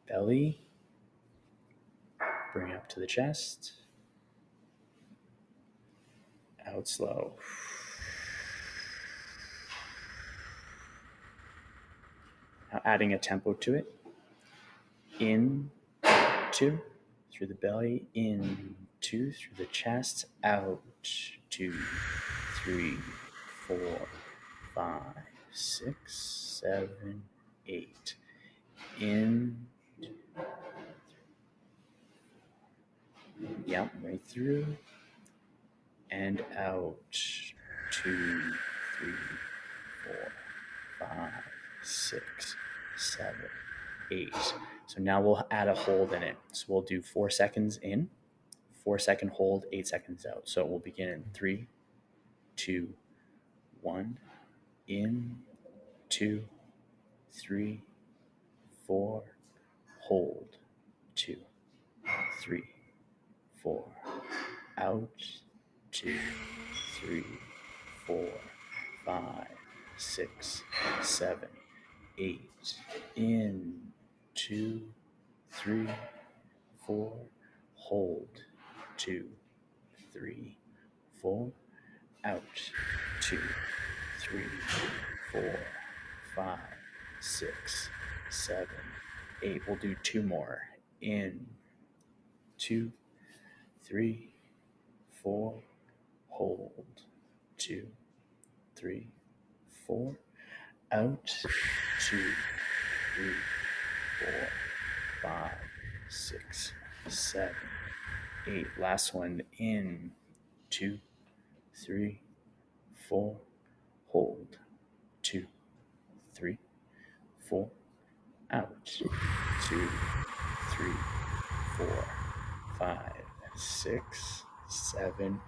Belly, bring up to the chest, out slow. Now adding a tempo to it. In, two, through the belly, in, two, through the chest, out, 2, 3, 4, 5, 6, 7, 8. In, yep, right through, and out, 2, 3, 4, 5, 6, 7, 8. So now we'll add a hold in it. So we'll do 4 seconds in, 4-second hold, 8 seconds out. So we'll begin in 3, 2, 1. In, 2, 3, 4. Hold, 2, 3, 4. Out, 2, 3, 4, 5, 6, 7, 8. In, 2, 3, 4. Hold, 2, 3, 4. Out, 2, 3, 4, 5, 6, 7, 8. We'll do 2 more. In, 2, 3, 4. Hold, 2, 3, 4. Out, 2, 3, 4, 5, 6, 7, 8. Last one. In, 2, 3, 4. Hold, 2, 3, 4. out. 2, 3, 4, 5, 6, 7,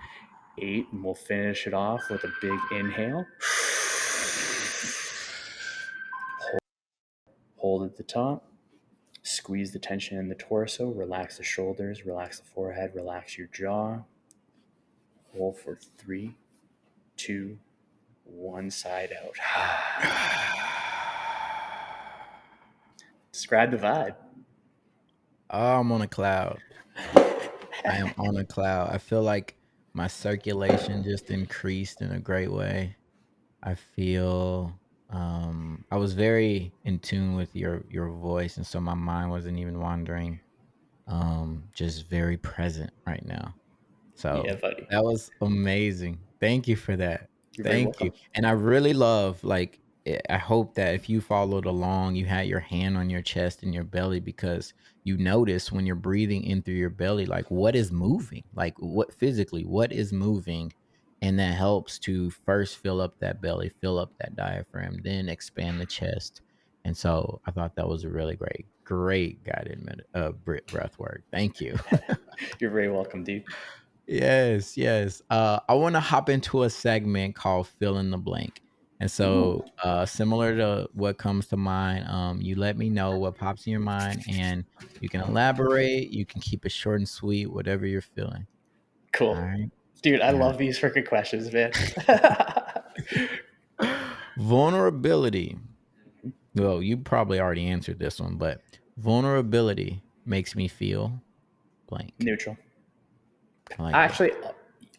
8. And we'll finish it off with a big inhale. Hold at the top. Squeeze the tension in the torso. Relax the shoulders. Relax the forehead. Relax your jaw. Hold for 3, 2, 1. Side out. Describe the vibe.
Oh, I'm on a cloud. I am on a cloud. I feel like my circulation just increased in a great way. I feel I was very in tune with your voice, and so my mind wasn't even wandering. Just very present right now.
Yeah,
So
buddy.
that was amazing. Thank you for that.
You're very
Thank you.
welcome.
And I really love, like, I hope that if you followed along, you had your hand on your chest and your belly, because you notice when you're breathing in through your belly, like what is moving, like what physically, what is moving. And that helps to first fill up that belly, fill up that diaphragm, then expand the chest. And so I thought that was a really great guided breath work. Thank you.
You're very welcome, dude.
Yes, yes. I want to hop into a segment called fill in the blank. And
Ooh,
so, similar to what comes to mind, you let me know what pops in your mind, and you can elaborate, you can keep it short and sweet, whatever you're feeling. All
cool.
right.
Dude, I
All
love these freaking questions, man.
right. Vulnerability. Well, you probably already answered this one, but vulnerability makes me feel blank.
Neutral.
I like that.
Actually,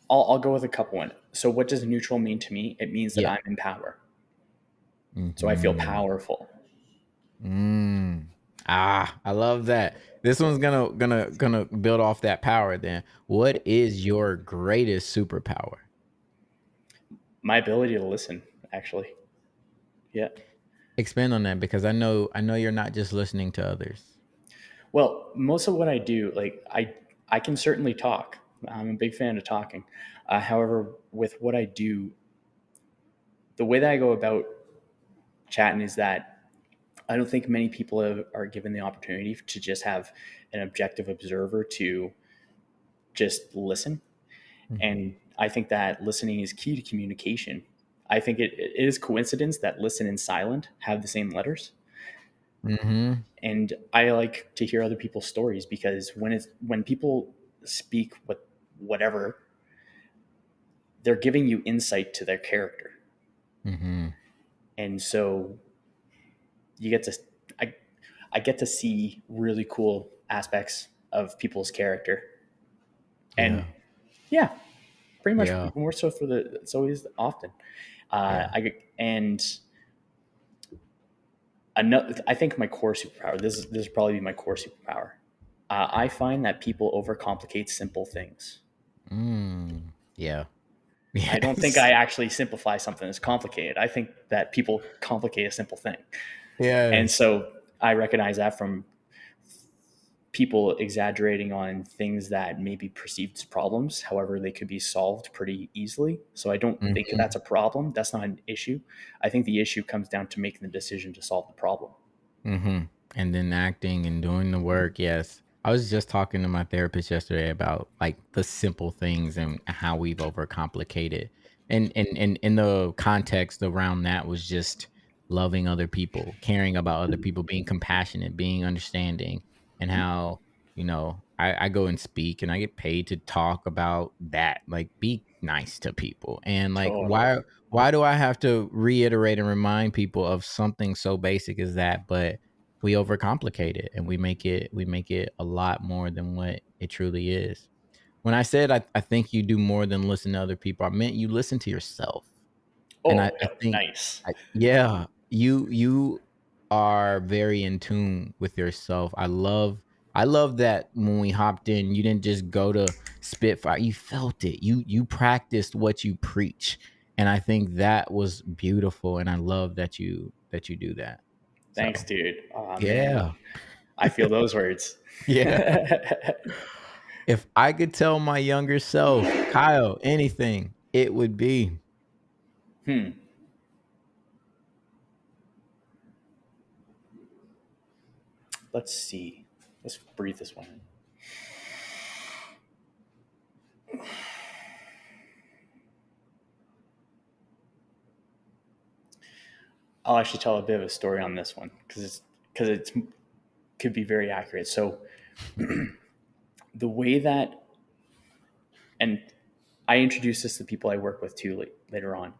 I'll go with a couple one. So, what does neutral mean to me? It means that
Yeah.
I'm in power. So I feel
Hmm.
powerful.
I love that. This one's gonna build off that power then. What is your greatest superpower?
My ability to listen, actually. Yeah.
Expand on that, because I know you're not just listening to others.
Well, most of what I do, like I can certainly talk. I'm a big fan of talking. However, with what I do, the way that I go about chatting is that I don't think many people are given the opportunity to just have an objective observer to just listen.
Mhm.
And I think that listening is key to communication. I think it is coincidence that listen and silent have the same letters.
Mhm.
And I like to hear other people's stories because when people speak whatever, they're giving you insight to their character.
Mhm.
And so you get to I, I get to see really cool aspects of people's character. And
Yeah.
yeah, pretty much
Yeah.
more so for the it's always often.
Yeah.
And another, I think my core superpower. This is probably my core superpower. I find that people overcomplicate simple things.
Yeah.
I don't think
Yes.
I actually simplify something that's complicated. I think that people complicate a simple thing, and
Yes.
so I recognize that from people exaggerating on things that may be perceived as problems. However, they could be solved pretty easily. So I don't think that's
Mhm.
a problem. That's not an issue. I think the issue comes down to making the decision to solve the problem.
And then acting and doing the work. Yes. I was just talking to my therapist yesterday about like the simple things and how we've overcomplicated. And in the context around that was just loving other people, caring about other people, being compassionate, being understanding, and how, I go and speak and I get paid to talk about that. Like, be nice to people. And like,
Totally.
why do I have to reiterate and remind people of something so basic as that? But we overcomplicate it, and we make it a lot more than what it truly is. When I said I think you do more than listen to other people, I meant you listen to yourself. And I,
Oh,
I think,
nice.
yeah, you are very in tune with yourself. I love that when we hopped in, you didn't just go to Spitfire. You felt it. You practiced what you preach. And I think that was beautiful. And I love that you do that.
Thanks,
So
dude. Oh man,
yeah.
I feel those words.
Yeah. If I could tell my younger self, Kyle, anything, it would be,
Hmm. let's see. Let's breathe this one in. I'll actually tell a bit of a story on this one because it could be very accurate. So the way that, and I introduce this to people I work with too later on,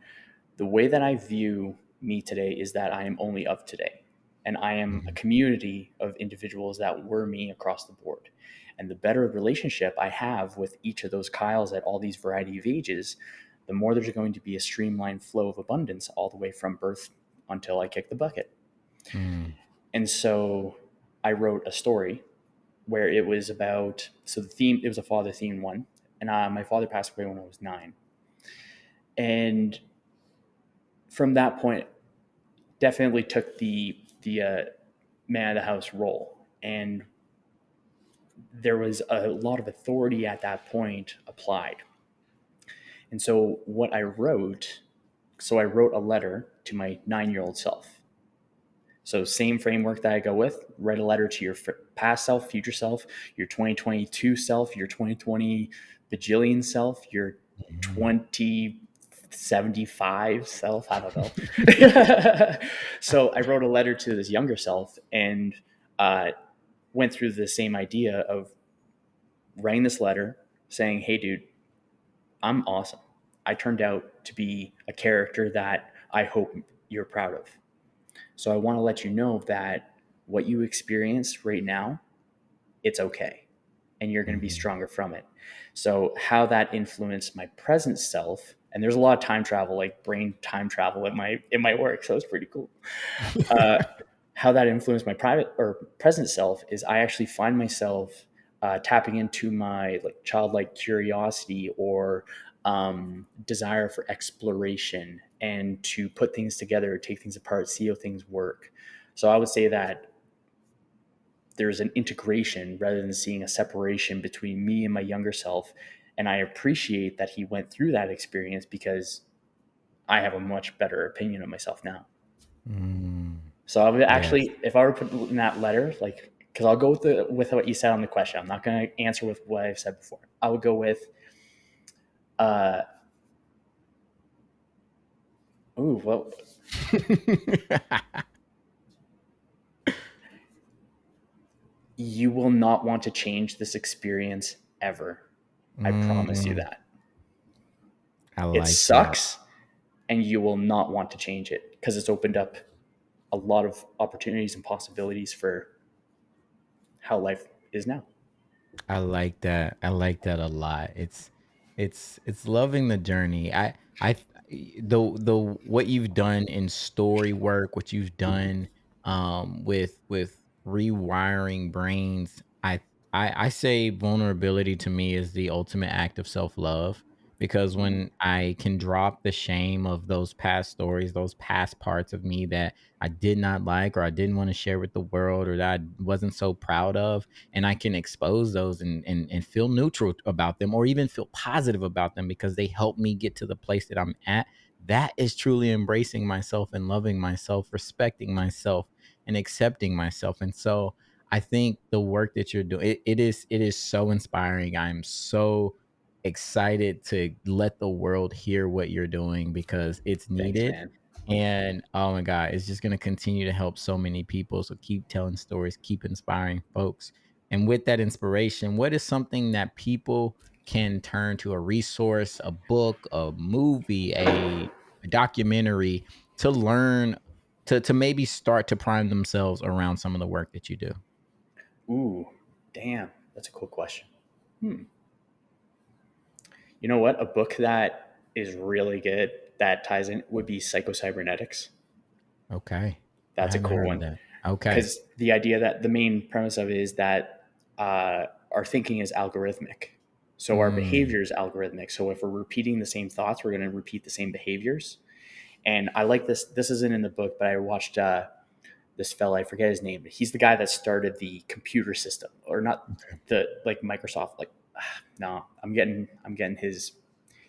the way that I view me today is that I am only of today. And I am a community of individuals that were me across the board. And the better relationship I have with each of those Kyles at all these variety of ages, the more there's going to be a streamlined flow of abundance all the way from birth until I kick the bucket. And so I wrote a story where it was about, so the theme, it was a father themed one. And my father passed away when I was 9. And from that point, definitely took the man of the house role. And there was a lot of authority at that point applied. And so what I wrote, I wrote a letter to my 9-year-old self. So same framework that I go with, write a letter to your past self, future self, your 2022 self, your 2020 bajillion self, your 2075 self, I don't know. So I wrote a letter to this younger self and went through the same idea of writing this letter saying, hey, dude, I'm awesome. I turned out to be a character that I hope you're proud of. So I want to let you know that what you experience right now, it's okay. And you're going to be stronger from it. So how that influenced my present self, and there's a lot of time travel, like brain time travel in my work. So it's pretty cool. How that influenced my private or present self is I actually find myself tapping into my like childlike curiosity or desire for exploration and to put things together, take things apart, see how things work. So I would say that there's an integration rather than seeing a separation between me and my younger self. And I appreciate that he went through that experience because I have a much better opinion of myself now. So I would actually, if I were to put in that letter, like, because I'll go with what you said on the question. I'm not going to answer with what I've said before. I would go with, you will not want to change this experience ever. I promise you that. It sucks, and you will not want to change it because it's opened up a lot of opportunities and possibilities for how life is now.
I like that. I like that a lot. It's loving the journey. The what you've done in story work, what you've done with rewiring brains. I say vulnerability to me is the ultimate act of self-love, because when I can drop the shame of those past stories, those past parts of me that I did not like or I didn't want to share with the world or that I wasn't so proud of, and I can expose those and feel neutral about them or even feel positive about them because they help me get to the place that I'm at. That is truly embracing myself and loving myself, respecting myself and accepting myself. And so I think the work that you're doing, it is so inspiring. I'm so excited to let the world hear what you're doing because it's
Thanks,
needed.
man.
And oh my God, it's just going to continue to help so many people. So keep telling stories, keep inspiring folks. And with that inspiration, what is something that people can turn to, a resource, a book, a movie, a documentary, to learn, to maybe start to prime themselves around some of the work that you do?
Ooh, damn. That's a cool question. You know what? A book that is really good that ties in would be Psycho-Cybernetics.
Okay. I
That's a
haven't
cool
heard of
one.
that. Okay.
Because the idea that the main premise of it is that our thinking is algorithmic. So our behavior is algorithmic. So if we're repeating the same thoughts, we're going to repeat the same behaviors. And I like this. This isn't in the book, but I watched this fella, I forget his name, but he's the guy that started the computer system, or not the like Microsoft. Like, no, I'm getting his.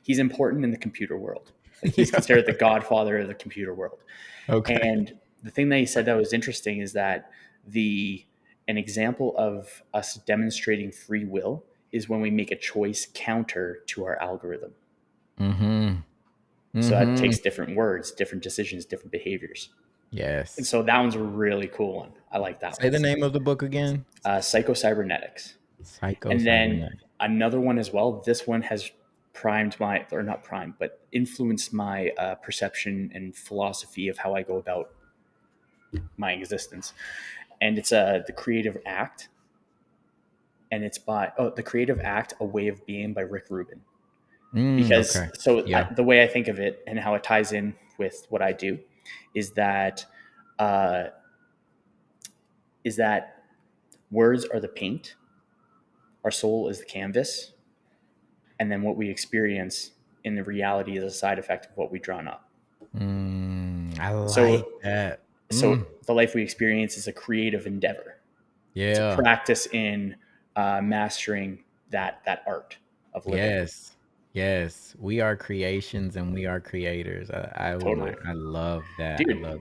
He's important in the computer world. Like he's considered the godfather of the computer world.
Okay.
And the thing that he said that was interesting is that the an example of us demonstrating free will is when we make a choice counter to our algorithm. So that takes different words, different decisions, different behaviors.
Yes.
And so that one's a really cool one. I like that
Say
one.
the name of the book again.
Psychocybernetics. And then another one as well. This one has influenced my perception and philosophy of how I go about my existence. And it's The Creative Act. And it's by The Creative Act, A Way of Being by Rick Rubin. Because the way I think of it and how it ties in with what I do is that words are the paint, our soul is the canvas, and then what we experience in the reality is a side effect of what we drawn up.
I like that.
So the life we experience is a creative endeavor.
Yeah.
It's a practice in mastering that art of living.
Yes. We are creations and we are creators.
Totally.
I love that.
Dude,
I love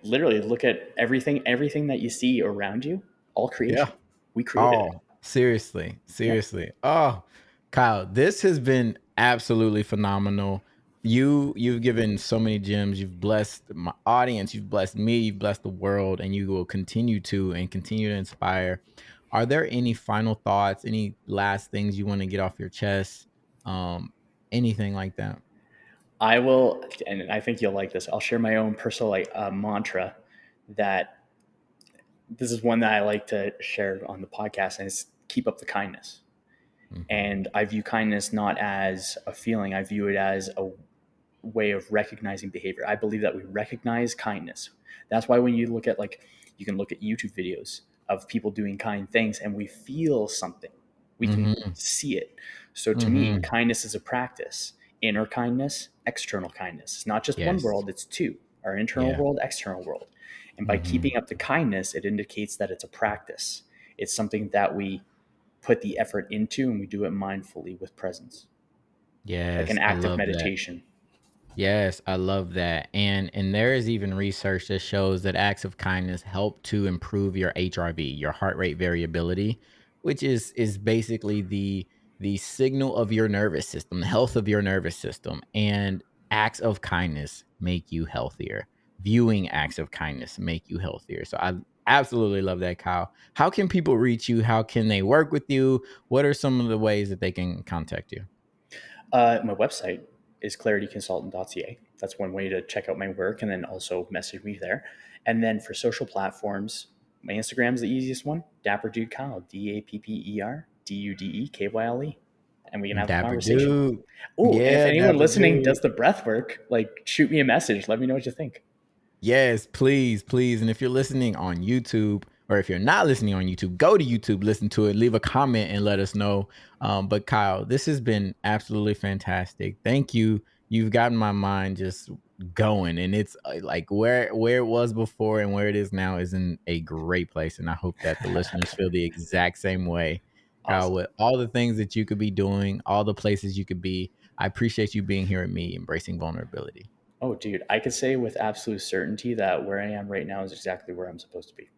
literally look at everything that you see around you, all creation.
Yeah.
We created it.
Seriously. Oh, Kyle, this has been absolutely phenomenal. You've given so many gems. You've blessed my audience. You've blessed me. You've blessed the world, and you will continue to inspire. Are there any final thoughts? Any last things you want to get off your chest? Anything like that?
I will, and I think you'll like this. I'll share my own personal mantra that this is one that I like to share on the podcast, and it's keep up the kindness. And I view kindness not as a feeling. I view it as a way of recognizing behavior. I believe that we recognize kindness. That's why when you look at you can look at YouTube videos of people doing kind things and we feel something. We can see it. So to me, kindness is a practice. Inner kindness, external kindness. It's not just one world, it's two. Our internal world, external world. And by keeping up the kindness, it indicates that it's a practice. It's something that we put the effort into and we do it mindfully with presence.
Yes.
Like an active meditation.
Yes, I love that. And there is even research that shows that acts of kindness help to improve your HRV, your heart rate variability, which is basically the signal of your nervous system, the health of your nervous system. And acts of kindness make you healthier. Viewing acts of kindness make you healthier. So I absolutely love that, Kyle. How can people reach you? How can they work with you? What are some of the ways that they can contact you?
My website is clarityconsultant.ca. That's one way to check out my work, and then also message me there. And then for social platforms, my Instagram is the easiest one, Dapper Dude Kyle, DapperDudeKyle. And we can have a conversation.
Dude.
Oh, and if anyone
Dapper
listening
Dude.
does the breath work, shoot me a message. Let me know what you think.
Yes, please. And if you're listening on YouTube, or if you're not listening on YouTube, go to YouTube, listen to it, leave a comment and let us know. But Kyle, this has been absolutely fantastic. Thank you. You've gotten my mind just going, and it's like where it was before and where it is now is in a great place. And I hope that the listeners feel the exact same way. Kyle,
Awesome.
with all the things that you could be doing, all the places you could be, I appreciate you being here with me, embracing vulnerability.
Oh, dude, I could say with absolute certainty that where I am right now is exactly where I'm supposed to be.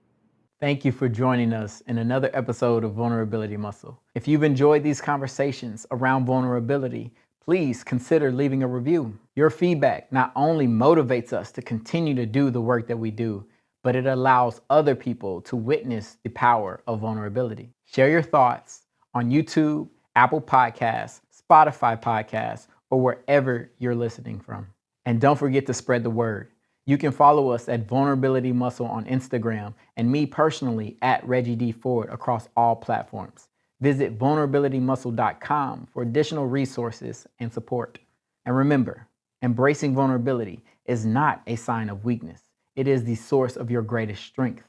Thank you for joining us in another episode of Vulnerability Muscle. If you've enjoyed these conversations around vulnerability, please consider leaving a review. Your feedback not only motivates us to continue to do the work that we do, but it allows other people to witness the power of vulnerability. Share your thoughts on YouTube, Apple Podcasts, Spotify Podcasts, or wherever you're listening from. And don't forget to spread the word. You can follow us at Vulnerability Muscle on Instagram and me personally at Reggie D Ford across all platforms. Visit vulnerabilitymuscle.com for additional resources and support. And remember, embracing vulnerability is not a sign of weakness. It is the source of your greatest strength.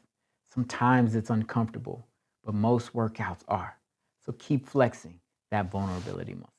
Sometimes it's uncomfortable, but most workouts are. So keep flexing that vulnerability muscle.